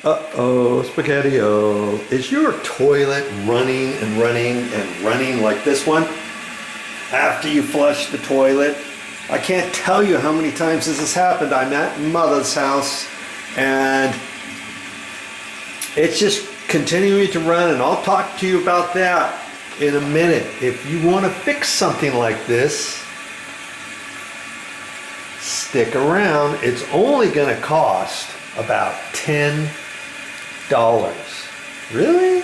Uh-oh, Spaghetti-O. Is your toilet running and running and running like this one after you flush the toilet? I can't tell you how many times this has happened. I'm at Motha's house and it's just continuing to run, and I'll talk to you about that in a minute. If you want to fix something like this, stick around. It's only going to cost about $10. Really?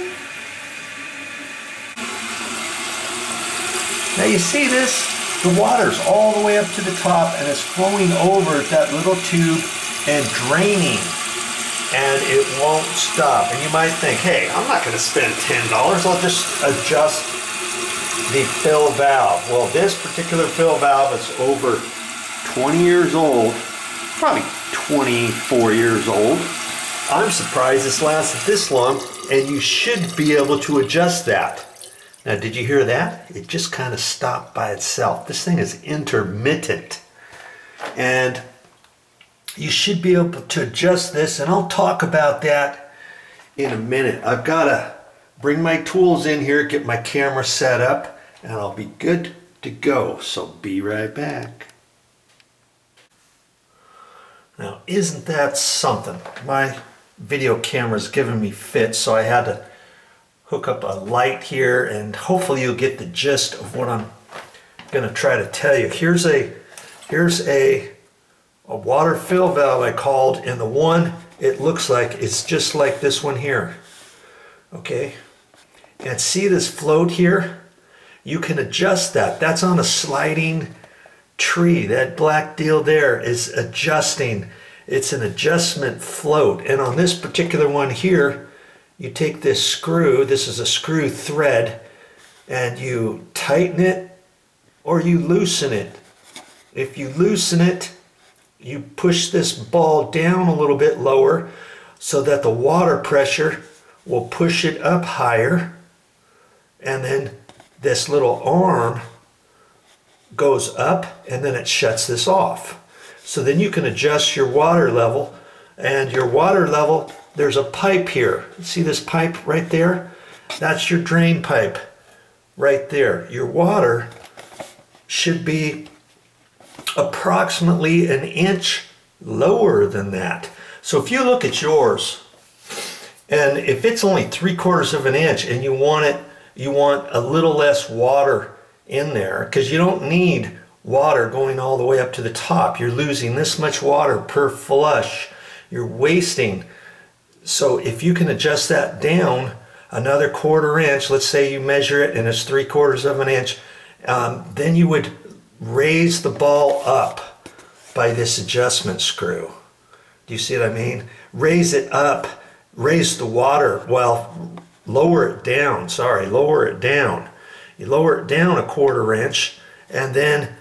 Now you see this? The water's all the way up to the top and it's flowing over that little tube and draining, and it won't stop. And you might think, hey, I'm not going to spend $10. I'll just adjust the fill valve. Well, this particular fill valve is over 20 years old, probably 24 years old. I'm surprised this lasted this long, and you should be able to adjust that. Now, did you hear that? It just kind of stopped by itself. This thing is intermittent, and you should be able to adjust this, and I'll talk about that in a minute. I've got to bring my tools in here, get my camera set up, and I'll be good to go. So be right back. Now, isn't that something? My video camera's giving me fits, so I had to hook up a light here, and hopefully you'll get the gist of what I'm going to try to tell you. Here's a water fill valve I called, and the one it looks like it's just like this one here. Okay, and see this float here? You can adjust that. That's on a sliding tree. That black deal there is adjusting. It's an adjustment float. And on this particular one here, you take this screw, this is a screw thread, and you tighten it or you loosen it. If you loosen it, you push this ball down a little bit lower so that the water pressure will push it up higher, and then this little arm goes up and then it shuts this off. So then you can adjust your water level, and your water level, there's a pipe here. See this pipe right there? That's your drain pipe right there. Your water should be approximately an inch lower than that. So if you look at yours, and if it's only 3/4 of an inch and you want a little less water in there, because you don't need water going all the way up to the top. You're losing this much water per flush. You're wasting. So if you can adjust that down another 1/4 inch, let's say you measure it and it's 3/4 of an inch, then you would raise the ball up by this adjustment screw. Do you see what I mean? Raise it up, raise the water, well, lower it down, lower it down. You lower it down a 1/4 inch, and then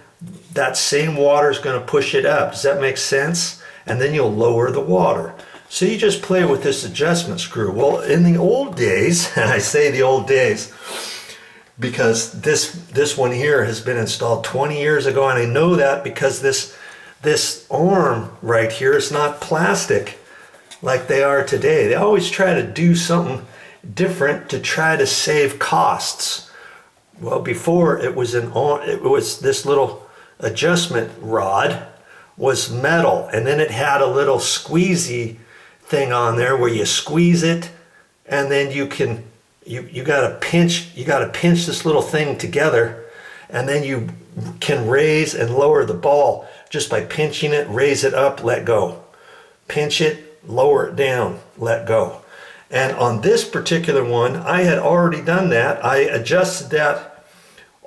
that same water is going to push it up. Does that make sense? And then you'll lower the water. So you just play with this adjustment screw. Well, in the old days, and I say the old days because this one here has been installed 20 years ago, and I know that because this arm right here is not plastic like they are today. They always try to do something different to try to save costs. Well, before it was this little adjustment rod was metal, and then it had a little squeezy thing on there where you squeeze it, and then you gotta pinch this little thing together, and then you can raise and lower the ball just by pinching it, raise it up, let go. Pinch it, lower it down, let go. And on this particular one, I had already done that. I adjusted that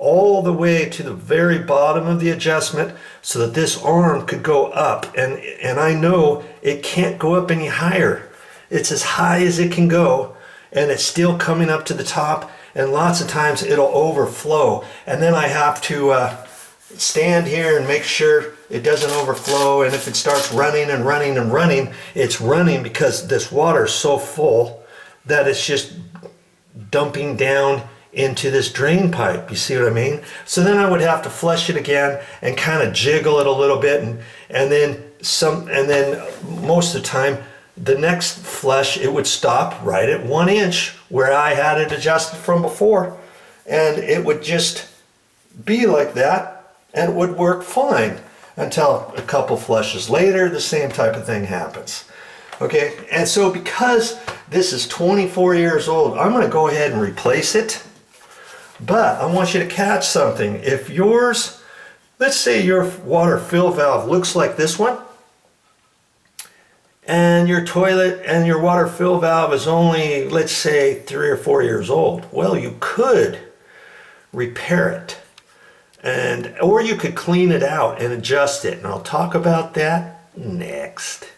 all the way to the very bottom of the adjustment so that this arm could go up. And I know it can't go up any higher. It's as high as it can go, and it's still coming up to the top, and lots of times it'll overflow. And then I have to stand here and make sure it doesn't overflow, and if it starts running and running and running, it's running because this water is so full that it's just dumping down into this drain pipe. You see what I mean? So then I would have to flush it again and kind of jiggle it a little bit, and then most of the time the next flush, it would stop right at 1 inch where I had it adjusted from before. And it would just be like that, and it would work fine until a couple flushes later, the same type of thing happens. Okay, and so because this is 24 years old, I'm gonna go ahead and replace it. But I want you to catch something. If yours, let's say your water fill valve looks like this one, and your toilet and your water fill valve is only, let's say, 3 or 4 years old, well, you could repair it, or you could clean it out and adjust it, and I'll talk about that next.